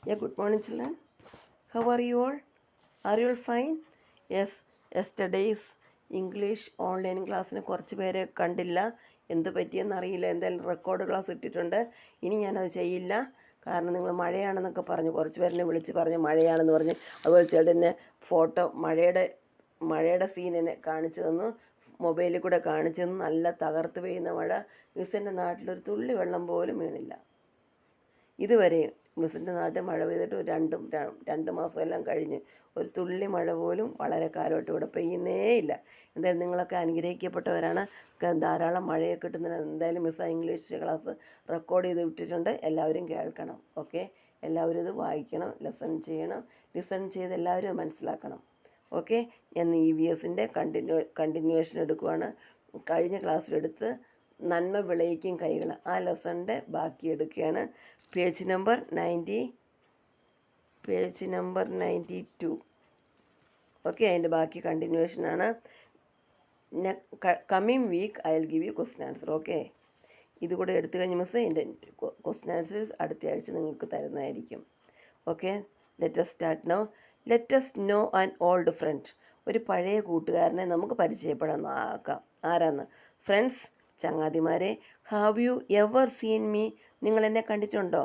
Yeah, good morning, children. How are you all? Are you all fine? Yes, yesterday's English online ക്ലാസ്സിന് കുറച്ച് പേരെ കണ്ടില്ല. എന്ത് പറ്റിയെന്ന് അറിയില്ല. എന്തായാലും റെക്കോർഡ് ക്ലാസ് ഇട്ടിട്ടുണ്ട്. ഇനി ഞാനത് ചെയ്യില്ല. കാരണം നിങ്ങൾ മഴയാണെന്നൊക്കെ പറഞ്ഞു, കുറച്ച് പേരെന്നെ വിളിച്ച് പറഞ്ഞ് മഴയാണെന്ന് പറഞ്ഞ്. അതുപോലെ ചേട്ടനെ ഫോട്ടോ മഴയുടെ സീനിനെ കാണിച്ചു തന്നു, മൊബൈലിൽ കൂടെ കാണിച്ചു തന്നു. നല്ല തകർത്ത് പെയ്യുന്ന മഴ. മിസ്സിൻ്റെ നാട്ടിലൊരു തുള്ളി വെള്ളം പോലും വീണില്ല ഇതുവരെ. മിസ്സിൻ്റെ നാട്ടിൽ മഴ പെയ്തിട്ട് രണ്ട് മാസമെല്ലാം കഴിഞ്ഞ് ഒരു തുള്ളി മഴ പോലും വളരെ കാലമായിട്ട് ഇവിടെ പെയ്യുന്നേയില്ല. എന്തായാലും നിങ്ങളൊക്കെ അനുഗ്രഹിക്കപ്പെട്ടവരാണ്. ധാരാളം മഴയൊക്കെ കിട്ടുന്നതിന് എന്തായാലും മിസ്സ് ഇംഗ്ലീഷ് ക്ലാസ് റെക്കോർഡ് ചെയ്ത് വിട്ടിട്ടുണ്ട്. എല്ലാവരും കേൾക്കണം. ഓക്കെ, എല്ലാവരും ഇത് വായിക്കണം, ലിസൺ ചെയ്ത് എല്ലാവരും മനസ്സിലാക്കണം. ഓക്കെ, ഞാൻ EVSൻ്റെ കണ്ടിന്യൂവേഷൻ എടുക്കുവാണ്. കഴിഞ്ഞ ക്ലാസ്സിലെടുത്ത് നന്മ വിളയിക്കും കൈകൾ, ആ ലെസണിൻ്റെ ബാക്കി എടുക്കുകയാണ്. Page number 92. ഓക്കെ, അതിൻ്റെ ബാക്കി കണ്ടിന്യൂവേഷനാണ്. Coming week I will give you question answer. Okay, ഇതുകൂടെ എടുത്തു കഴിഞ്ഞ് മിസ് എൻ്റെ ക്വസ്റ്റ്യൻ ആൻസേഴ്സ് അടുത്ത ആഴ്ച നിങ്ങൾക്ക് തരുന്നതായിരിക്കും. Okay, let us start now. Let us know an old friend. ഒരു പഴയ കൂട്ടുകാരനെ നമുക്ക് പരിചയപ്പെടാൻ ആക്കാം. ആരാന്ന്? ഫ്രണ്ട്സ്, ചങ്ങാതിമാരെ. Have you ever seen me? നിങ്ങൾ എന്നെ കണ്ടിട്ടുണ്ടോ?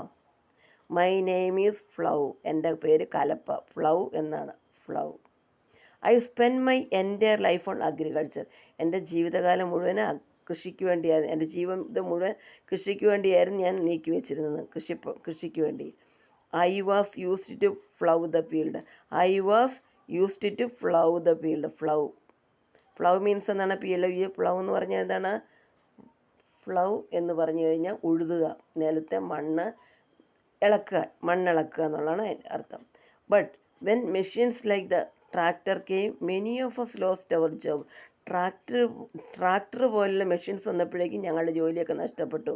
My name is plough. എൻ്റെ പേര് കലപ്പ. ഫ്ലൗ എന്നാണ്, plough. I spend my entire life on agriculture. എൻ്റെ ജീവിതകാലം മുഴുവൻ കൃഷിക്ക് വേണ്ടിയായിരുന്നു. എൻ്റെ ജീവിതം മുഴുവൻ കൃഷിക്ക് വേണ്ടിയായിരുന്നു ഞാൻ നീക്കി വെച്ചിരുന്നത്, കൃഷിക്ക് വേണ്ടി. I was used to plough the field. Plough means എന്താണ്? PLOU. ഫ്ലൗ എന്ന് പറഞ്ഞാൽ എന്താണ്? ഫ്ലൗ എന്ന് പറഞ്ഞു കഴിഞ്ഞാൽ ഉഴുതുക, നിലത്തെ മണ്ണിളക്കുക എന്നുള്ളതാണ് അതിൻ്റെ അർത്ഥം. But when machines like the tractor came many of us lost our job. Tractor പോലുള്ള മെഷീൻസ് വന്നപ്പോഴേക്കും ഞങ്ങളുടെ ജോലിയൊക്കെ നഷ്ടപ്പെട്ടു.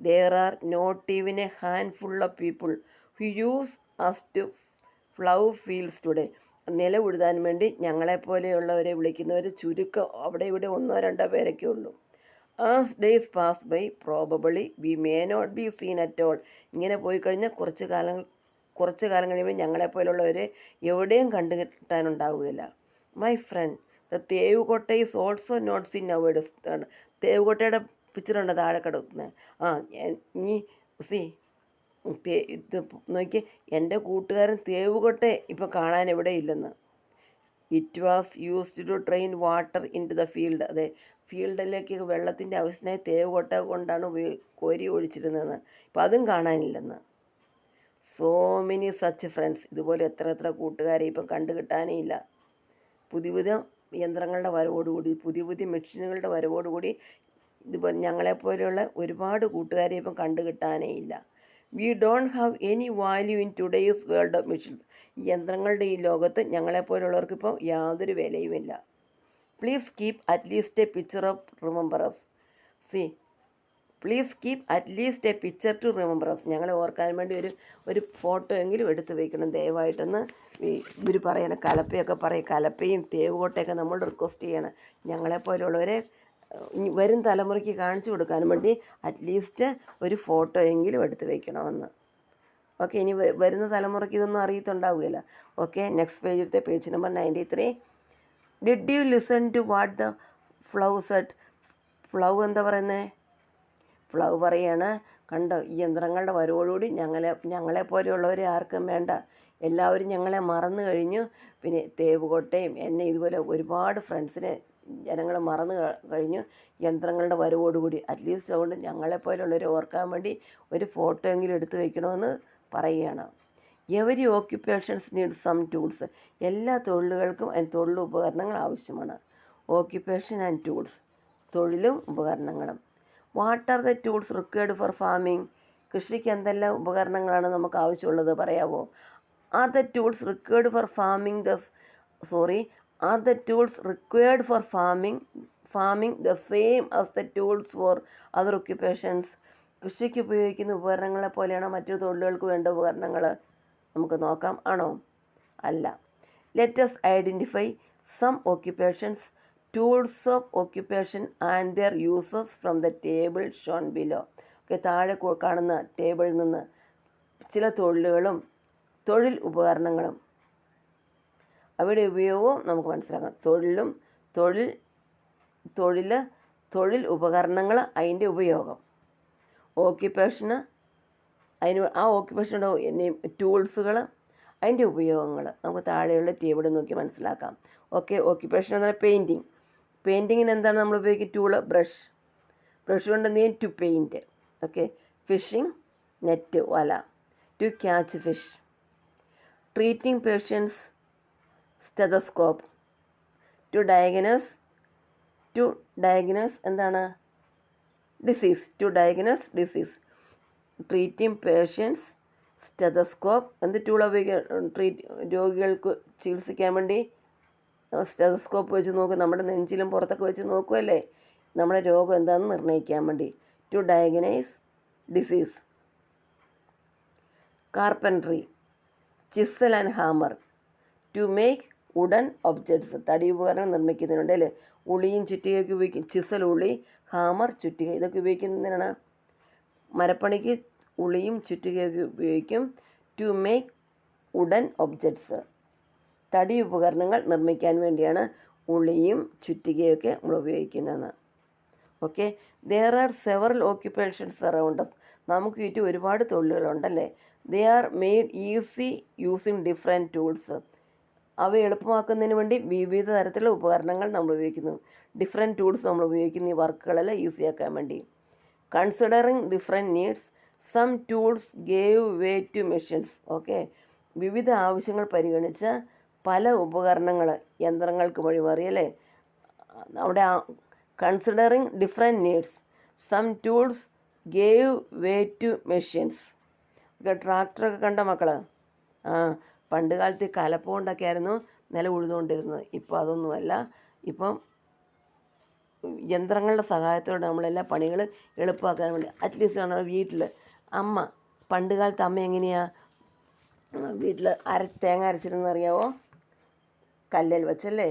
There are not even a handful of people who use us to plow fields today. നില ഉഴുതാൻ വേണ്ടി ഞങ്ങളെപ്പോലെയുള്ളവരെ വിളിക്കുന്നവർ ചുരുക്കം, അവിടെ ഇവിടെ 1-2 പേരൊക്കെ ഉള്ളൂ. As days pass by, probably we may not be seen at all. ഇങ്ങനെ പോയി കഴിഞ്ഞാൽ കുറച്ച് കാലം കഴിയുമ്പോൾ ഞങ്ങളെപ്പോലുള്ളവരെ എവിടെയും കണ്ടുകിട്ടാനുണ്ടാവുകയില്ല. My friend, the thevukotta is also not seen nowadays. തേവുകോട്ടയുടെ പിക്ചറുണ്ട് താഴെ കിടക്കുന്നത്. ഇനി ഇത് നോക്കി, എൻ്റെ കൂട്ടുകാരൻ തേവുകോട്ട ഇപ്പം കാണാൻ എവിടെ ഇല്ലെന്ന്. It was used to drain water into the field. അതെ, ഫീൽഡിലേക്ക് വെള്ളത്തിൻ്റെ ആവശ്യത്തിനായി തേവുകൊട്ട കൊണ്ടാണ് കോരി ഒഴിച്ചിരുന്നതെന്ന്. ഇപ്പം അതും കാണാനില്ലെന്ന്. So many such friends. ഇതുപോലെ എത്ര കൂട്ടുകാരെ ഇപ്പം കണ്ടു കിട്ടാനേ ഇല്ല. പുതിയ യന്ത്രങ്ങളുടെ വരവോടുകൂടി, പുതിയ മെഷീനുകളുടെ വരവോടുകൂടി ഇതുപോലെ ഞങ്ങളെപ്പോലെയുള്ള ഒരുപാട് കൂട്ടുകാരെ ഇപ്പം കണ്ടു കിട്ടാനേ ഇല്ല. We don't have any value in today's world of machines. ഈ യന്ത്രങ്ങളുടെ ഈ ലോകത്ത് ഞങ്ങളെപ്പോലുള്ളവർക്ക് ഇപ്പോൾ യാതൊരു വിലയുമില്ല. Please keep at least a picture of remembrance. Please keep at least a picture to remembrance. ഞങ്ങളെ ഓർക്കാൻ വേണ്ടി ഒരു ഫോട്ടോ എങ്കിലും എടുത്ത് വയ്ക്കണം ദയവായിട്ടെന്ന് ഇവർ പറയണം. കലപ്പയൊക്കെ പറയും. കലപ്പയും തേവുകോട്ടയൊക്കെ നമ്മൾ റിക്വസ്റ്റ് ചെയ്യണം. ഞങ്ങളെപ്പോലുള്ളവരെ വരും തലമുറയ്ക്ക് കാണിച്ചു കൊടുക്കാൻ വേണ്ടി അറ്റ്ലീസ്റ്റ് ഒരു ഫോട്ടോ എങ്കിലും എടുത്ത് വയ്ക്കണമെന്ന്. ഓക്കെ, ഇനി വരുന്ന തലമുറയ്ക്ക് ഇതൊന്നും അറിയത്തുണ്ടാവുകയില്ല. ഓക്കെ, നെക്സ്റ്റ് പേജിലത്തെ page number 93. Did you listen to what the plough said? Plough എന്താ പറയുന്നത്? ഫ്ലൗ പറയാണ്, കണ്ടോ, ഈ യന്ത്രങ്ങളുടെ വരവോടുകൂടി ഞങ്ങളെപ്പോലെയുള്ളവരെ ആർക്കും വേണ്ട. എല്ലാവരും ഞങ്ങളെ മറന്നു കഴിഞ്ഞു. പിന്നെ തേവുകോട്ടയും എന്നെ ഇതുപോലെ ഒരുപാട് ഫ്രണ്ട്സിനെ ജനങ്ങൾ മറന്നു കഴിഞ്ഞു യന്ത്രങ്ങളുടെ വരവോടുകൂടി. അറ്റ്ലീസ്റ്റ് അതുകൊണ്ട് ഞങ്ങളെപ്പോലുള്ളവരെ ഓർക്കാൻ വേണ്ടി ഒരു ഫോട്ടോ എങ്കിലും എടുത്തു വയ്ക്കണമെന്ന് പറയുകയാണ്. Every occupations need some tools. എല്ലാ തൊഴിലുകൾക്കും തൊഴിലുപകരണങ്ങൾ ആവശ്യമാണ്. ഓക്യുപ്പേഷൻ ആൻഡ് ടൂൾസ്, തൊഴിലും ഉപകരണങ്ങളും. What are the tools required for farming? കൃഷിക്ക് എന്തെല്ലാം ഉപകരണങ്ങളാണ് നമുക്ക് ആവശ്യമുള്ളത് പറയാമോ? Are the tools required for farming the same as the tools for other occupations? കൃഷിക്ക് ഉപയോഗിക്കുന്ന ഉപകരണങ്ങളെ പോലെയാണോ മറ്റു തൊഴിലുകൾക്ക് വേണ്ട ഉപകരണങ്ങൾ? നമുക്ക് നോക്കാം. ആണോ? അല്ല. Let us identify some occupations, tools of occupation and their uses from the table shown below. Okay, താഴെ കാണുന്ന ടേബിളിൽ നിന്ന് ചില തൊഴിലുകളും തൊഴിൽ ഉപകരണങ്ങളും അവയുടെ ഉപയോഗവും നമുക്ക് മനസ്സിലാക്കാം. തൊഴിൽ ഉപകരണങ്ങൾ, അതിൻ്റെ ഉപയോഗം. ഓക്യുപ്പേഷന്, ആ ഓക്യുപ്പേഷൻ്റെ ടൂൾസുകൾ, അതിൻ്റെ ഉപയോഗങ്ങൾ നമുക്ക് താഴെയുള്ള ടേബിളിൽ നോക്കി മനസ്സിലാക്കാം. ഓക്കെ. ഓക്യുപ്പേഷൻ എന്നാൽ പെയിൻറ്റിങ്ങിന് എന്താണ് നമ്മൾ ഉപയോഗിക്കുക? ടൂള്, ബ്രഷ് കൊണ്ട് എന്ത് ചെയ്യും? To paint. Okay. Fishing, net, വല. To catch fish. Treating patients, stethoscope. To diagnose എന്താണ്? Disease. To diagnose disease. Treating patients, stethoscope. എന്ത് ടൂളാണ് ഉപയോഗിക്കുക? രോഗികൾക്ക് ചികിത്സിക്കാൻ വേണ്ടി സ്റ്റെതസ്കോപ്പ് വെച്ച് നോക്കും. നമ്മുടെ നെഞ്ചിലും പുറത്തൊക്കെ വെച്ച് നോക്കുമല്ലേ, നമ്മുടെ രോഗം എന്താണെന്ന് നിർണ്ണയിക്കാൻ വേണ്ടി. To diagnose disease. Carpentry, chisel and hammer. To make wooden objects. തടി ഉപകരണം നിർമ്മിക്കുന്നതിനുണ്ട് അല്ലേ. ഉളിയും ചുറ്റികയൊക്കെ ഉപയോഗിക്കും. ചിസൽ ഉളി, ഹാമർ ചുറ്റിക. ഇതൊക്കെ ഉപയോഗിക്കുന്നതിനാണ്. മരപ്പണിക്ക് ഉളിയും ചുറ്റികയൊക്കെ ഉപയോഗിക്കും. To make wooden objects. തടി ഉപകരണങ്ങൾ നിർമ്മിക്കാൻ വേണ്ടിയാണ് ഉളിയും ചുറ്റികയൊക്കെ നമ്മൾ ഉപയോഗിക്കുന്നതെന്ന്. Okay. There are several occupations around us. നമുക്ക് ചുറ്റും ഒരുപാട് തൊഴിലുകളുണ്ടല്ലേ. They are made easy using different tools. അവ എളുപ്പമാക്കുന്നതിന് വേണ്ടി വിവിധ തരത്തിലുള്ള ഉപകരണങ്ങൾ നമ്മൾ ഉപയോഗിക്കുന്നു. ഡിഫറെൻറ്റ് ടൂൾസ് നമ്മൾ ഉപയോഗിക്കുന്നു ഈ വർക്കുകളെല്ലാം ഈസിയാക്കാൻ വേണ്ടി. Considering different needs, some tools gave way to machines. Okay. വിവിധ ആവശ്യങ്ങൾ പരിഗണിച്ച് പല ഉപകരണങ്ങൾ യന്ത്രങ്ങൾക്ക് വഴിമാറി അല്ലേ. അവിടെ considering different needs, some tools gave way to machines. ഒക്കെ ട്രാക്ടറൊക്കെ കണ്ട മക്കൾ? പണ്ട് കാലത്ത് കലപ്പുകൊണ്ടൊക്കെ ആയിരുന്നു നില ഉഴുതുകൊണ്ടിരുന്നത്. ഇപ്പോൾ അതൊന്നുമല്ല. ഇപ്പം യന്ത്രങ്ങളുടെ സഹായത്തോടെ നമ്മളെല്ലാ പണികൾ എളുപ്പമാക്കാൻ വേണ്ടി. അറ്റ്ലീസ്റ്റ് നമ്മുടെ വീട്ടിൽ പണ്ട് കാലത്ത് അമ്മ എങ്ങനെയാണ് വീട്ടിൽ തേങ്ങ അരച്ചിരുന്നത് അറിയാവോ? കല്ലിൽ വെച്ചല്ലേ.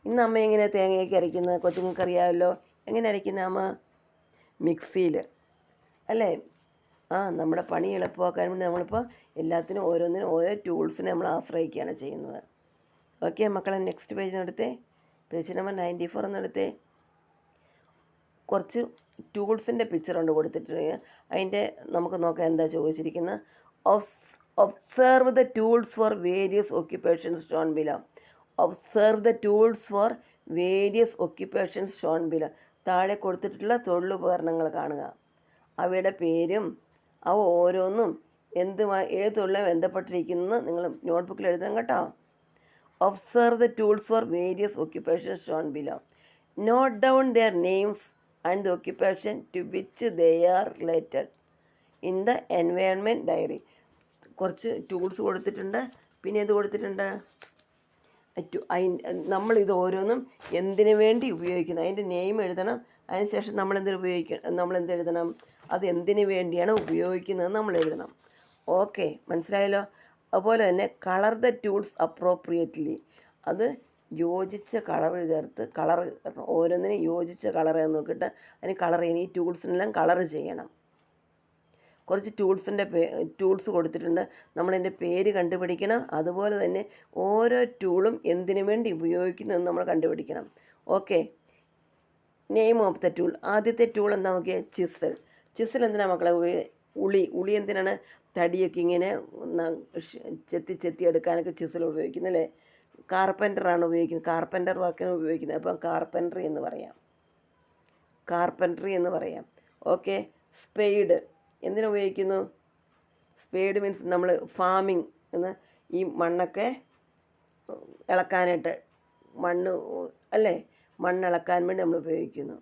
ഇന്ന് അമ്മ എങ്ങനെയാണ് തേങ്ങയൊക്കെ അരയ്ക്കുന്നത്? കൊച്ചുങ്ങൾക്ക് അറിയാമല്ലോ. എങ്ങനെ അരയ്ക്കുന്നത് അമ്മ? മിക്സിയിൽ അല്ലേ. നമ്മുടെ പണി എളുപ്പമാക്കാൻ വേണ്ടി നമ്മളിപ്പോൾ എല്ലാത്തിനും ഓരോന്നിനും ഓരോ ടൂൾസിനെ നമ്മൾ ആശ്രയിക്കുകയാണ് ചെയ്യുന്നത്. ഓക്കെ മക്കളെ, നെക്സ്റ്റ് പേജ് എടുത്തേ. Page number 94 എന്നെടുത്തേ. കുറച്ച് ടൂൾസിൻ്റെ പിക്ചറുണ്ട് കൊടുത്തിട്ടുണ്ട്. അതിൻ്റെ നമുക്ക് നോക്കാം എന്താ ചോദിച്ചിരിക്കുന്നത്. Observe the tools for various occupations shown below. Observe the tools for various occupations shown below. താഴെ കൊടുത്തിട്ടുള്ള തൊഴിലുപകരണങ്ങൾ കാണുക. അവയുടെ പേരും അവ ഓരോന്നും ഏത് തൊഴിലുമായി ബന്ധപ്പെട്ടിരിക്കുന്നത് നിങ്ങൾ നോട്ട്ബുക്കിൽ എഴുതണം കേട്ടോ. Observe the tools for various occupations shown below. Note down their names and the occupation to which they are related in the environment diary. കുറച്ച് ടൂൾസ് കൊടുത്തിട്ടുണ്ട്. പിന്നെ എന്ത് കൊടുത്തിട്ടുണ്ട്? നമ്മളിത് ഓരോന്നും എന്തിനു വേണ്ടി ഉപയോഗിക്കുന്നത് അതിൻ്റെ നെയിം എഴുതണം. അതിനുശേഷം നമ്മളെന്ത് എഴുതണം? അത് എന്തിനു വേണ്ടിയാണ് ഉപയോഗിക്കുന്നത് നമ്മൾ എഴുതണം. ഓക്കെ, മനസ്സിലായല്ലോ. അതുപോലെ തന്നെ കളർ ദ ടൂൾസ് അപ്രോപ്രിയേറ്റ്ലി. അത് യോജിച്ച കളർ ചേർത്ത് ഓരോന്നിനും യോജിച്ച കളർ നോക്കിയിട്ട് അതിന് കളർ ചെയ്യണം. ഈ ടൂൾസിനെല്ലാം കളർ ചെയ്യണം. കുറച്ച് ടൂൾസ് കൊടുത്തിട്ടുണ്ട്. നമ്മളതിൻ്റെ പേര് കണ്ടുപിടിക്കണം. അതുപോലെ തന്നെ ഓരോ ടൂളും എന്തിനു വേണ്ടി ഉപയോഗിക്കുന്നതെന്ന് നമ്മൾ കണ്ടുപിടിക്കണം. Okay. Name of the tool. ആദ്യത്തെ ടൂൾ എന്താ നോക്കിയാൽ ചിസൽ എന്തിനാണ് മക്കളെ? ഉളി എന്തിനാണ്? തടിയൊക്കെ ഇങ്ങനെ ചെത്തി എടുക്കാനൊക്കെ ചിസൽ ഉപയോഗിക്കുന്നത് അല്ലേ. കാർപ്പൻ്ററാണ് ഉപയോഗിക്കുന്നത്. കാർപ്പൻ്റർ വർക്കിന് ഉപയോഗിക്കുന്നത്. അപ്പം കാർപ്പൻട്രി എന്ന് പറയാം. ഓക്കെ. സ്പെയ്ഡ് എന്തിനു ഉപയോഗിക്കുന്നു? സ്പെയ്ഡ് മീൻസ് നമ്മൾ ഫാമിങ് എന്ന് ഈ മണ്ണൊക്കെ ഇളക്കാനായിട്ട് മണ്ണിളക്കാൻ വേണ്ടി നമ്മൾ ഉപയോഗിക്കുന്നു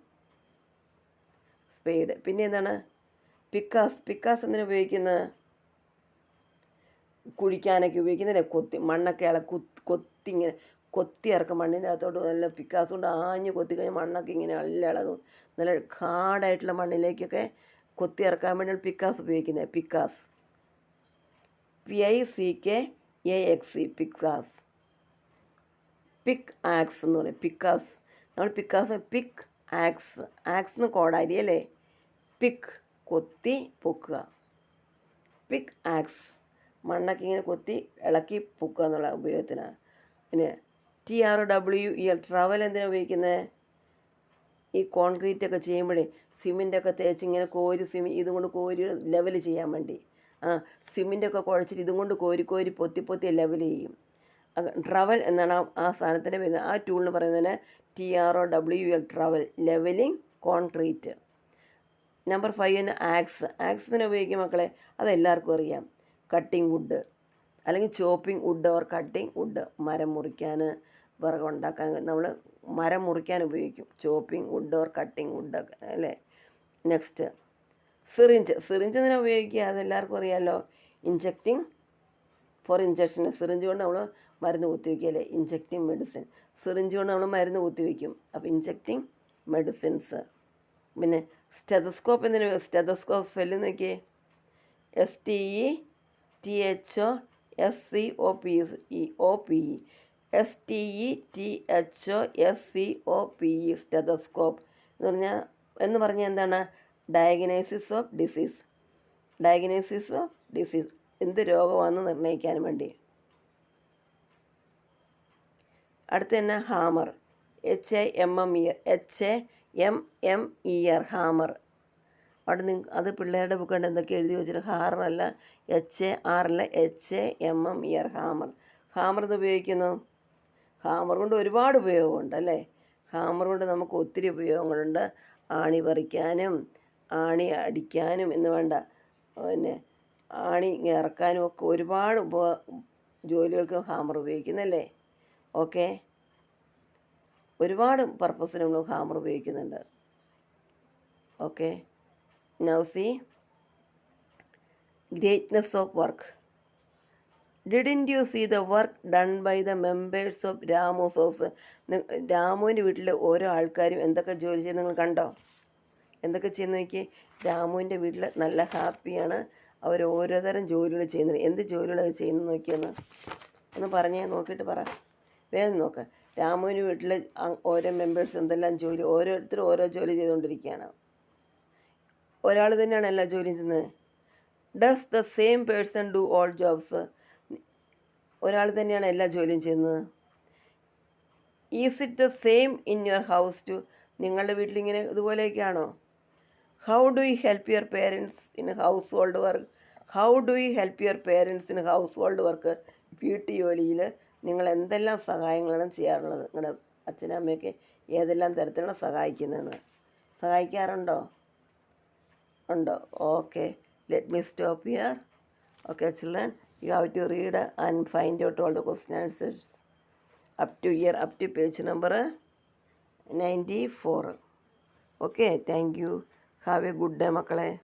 സ്പെയ്ഡ്. പിന്നെ എന്താണ്? പിക്കാസ് എന്തിനു ഉപയോഗിക്കുന്നത്? കുഴിക്കാനൊക്കെ ഉപയോഗിക്കുന്നതല്ലേ. മണ്ണൊക്കെ കൊത്തി ഇറക്കും. മണ്ണിൻ്റെ അകത്തോട്ട് നല്ല പിക്കാസ് കൊണ്ട് ആഞ്ഞ് കൊത്തി കഴിഞ്ഞാൽ മണ്ണൊക്കെ ഇങ്ങനെ നല്ല ഇളകും. നല്ല ഹാർഡായിട്ടുള്ള മണ്ണിലേക്കൊക്കെ കൊത്തി ഇറക്കാൻ വേണ്ടിയാണ് പിക്കാസ് ഉപയോഗിക്കുന്നത്. പിക്കാസ്, PICKAXE, പിക്കാസ്. പിക്ക് ആക്സ് എന്ന് പറയും. പിക്കാസ് പിക്ക് ആക്സ് കോടാരി അല്ലേ. പിക്ക് കൊത്തി പൊക്കുക. പിക്ക് ആക്സ്. മണ്ണൊക്കെ ഇങ്ങനെ കൊത്തി ഇളക്കി പൊക്കുക എന്നുള്ള ഉപയോഗത്തിനാണ്. പിന്നെ TRWEL ട്രവൽ എന്തിനാണ് ഉപയോഗിക്കുന്നത്? ഈ കോൺക്രീറ്റ് ഒക്കെ ചെയ്യുമ്പോഴേ സിമെൻ്റൊക്കെ തേച്ച് ഇങ്ങനെ കോരി ഇതുകൊണ്ട് കോരി ലെവൽ ചെയ്യാൻ വേണ്ടി. സിമെൻ്റൊക്കെ കുഴച്ചിട്ട് ഇതും കൊണ്ട് കോരി കോരി പൊത്തി പൊത്തി ലെവൽ ചെയ്യും. ട്രവൽ എന്നാണ് ആ സാധനത്തിൻ്റെ പേര്. ആ ടൂളിന് പറയുന്നതിന് TROWEL trowel, levelling concrete. Number 5 axe. ആക്സിന് ഉപയോഗിക്കും മക്കളെ, അതെല്ലാവർക്കും അറിയാം. കട്ടിങ് വുഡ് അല്ലെങ്കിൽ chopping wood or cutting wood. മരം മുറിക്കാൻ, വിറകുണ്ടാക്കാൻ നമ്മൾ മരം മുറിക്കാൻ ഉപയോഗിക്കും. ചോപ്പിംഗ് വുഡ് ഓർ കട്ടിങ് വുഡൊക്കെ അല്ലേ. Next syringe. സിറിഞ്ച് എന്തിനാണ് ഉപയോഗിക്കുക? അതെല്ലാവർക്കും അറിയാമല്ലോ. ഇഞ്ചക്റ്റിംഗ് ഫോർ ഇഞ്ചക്ഷൻ. സിറിഞ്ച് കൊണ്ട് നമ്മൾ മരുന്ന് കുത്തിവെക്കുകയല്ലേ, ഇഞ്ചക്റ്റിംഗ് മെഡിസിൻ. സിറിഞ്ച് കൊണ്ട് നമ്മൾ മരുന്ന് കുത്തിവെക്കും. അപ്പോൾ ഇഞ്ചക്റ്റിംഗ് മെഡിസിൻസ്. പിന്നെ സ്റ്റെതസ്കോപ്പ് എന്തിനാ? സ്റ്റെതസ്കോപ്പ് സ്പെല്ല് നോക്കിയേ. STETHOSCOPE. STETHOSCOPE സ്റ്റെതസ്കോപ്പ് എന്ന് പറഞ്ഞാൽ എന്താണ്? Diagnosis of disease. Diagnosis of disease, എന്ത് രോഗമാണെന്ന് നിർണ്ണയിക്കാൻ വേണ്ടി. അടുത്ത് തന്നെ ഹാമർ. HAMMER hammer. അവിടെ അത് പിള്ളേരുടെ ബുക്ക് കണ്ട് എന്തൊക്കെ എഴുതി വെച്ചിട്ട് HARല്ല, HAMMER ഹാമർ. ഹാമർ ഇത് ഉപയോഗിക്കുന്നു. ഹാമർ കൊണ്ട് ഒരുപാട് ഉപയോഗമുണ്ട് അല്ലേ. ഹാമർ കൊണ്ട് നമുക്ക് ഒത്തിരി ഉപയോഗങ്ങളുണ്ട്. ആണി പറിക്കാനും ആണി അടിക്കാനും എന്ന് വേണ്ട, പിന്നെ ആണി ഇറക്കാനും ഒക്കെ ഒരുപാട് ജോലികൾക്ക് ഹാമർ ഉപയോഗിക്കുന്നല്ലേ. ഓക്കെ, ഒരുപാട് പർപ്പസിന് നമ്മൾ ഹാമർ ഉപയോഗിക്കുന്നുണ്ട്. Okay, now see greatness of work. Didn't you see the work done by the members of Ramu's house? രാമുവിൻ്റെ വീട്ടിലെ ഓരോ ആൾക്കാരും എന്തൊക്കെ ജോലി ചെയ്യുന്നത് നിങ്ങൾ കണ്ടോ? എന്തൊക്കെ ചെയ്യുന്ന നോക്കി. രാമുവിൻ്റെ വീട്ടിൽ നല്ല ഹാപ്പിയാണ്. അവർ ഓരോ തരം ജോലികൾ ചെയ്യുന്നത്. എന്ത് ജോലികളാണ് ചെയ്യുന്നത് നോക്കിയെന്ന് ഒന്ന് പറഞ്ഞേ, നോക്കിയിട്ട് പറ. വേഗം നോക്ക്. രാമുവിൻ്റെ വീട്ടിൽ ഓരോ മെമ്പേഴ്സ് എന്തെല്ലാം ജോലി, ഓരോരുത്തരും ഓരോ ജോലി ചെയ്തുകൊണ്ടിരിക്കുകയാണ്. ഒരാൾ തന്നെയാണ് എല്ലാ ജോലിയും ചെയ്യുന്നത്. Does the same person do all jobs? ഒരാൾ തന്നെയാണ് എല്ലാ ജോലിയും ചെയ്യുന്നത്. Is it the same in your house too? നിങ്ങളുടെ വീട്ടിലിങ്ങനെ ഇതുപോലെയൊക്കെയാണോ? How do you help your parents in household work? How do you help your parents in household work? വീട്ടു ജോലിയിൽ നിങ്ങൾ എന്തെല്ലാം സഹായങ്ങളാണ് ചെയ്യാറുള്ളത്? നിങ്ങളുടെ അച്ഛനും അമ്മയൊക്കെ ഏതെല്ലാം തരത്തിലാണ് സഹായിക്കുന്നതെന്ന് സഹായിക്കാറുണ്ടോ? ഉണ്ടോ? Okay, let me stop here. Okay children, you have to read and find out all the question answers up to page number 94. Okay, thank you. Have a good day, makkale.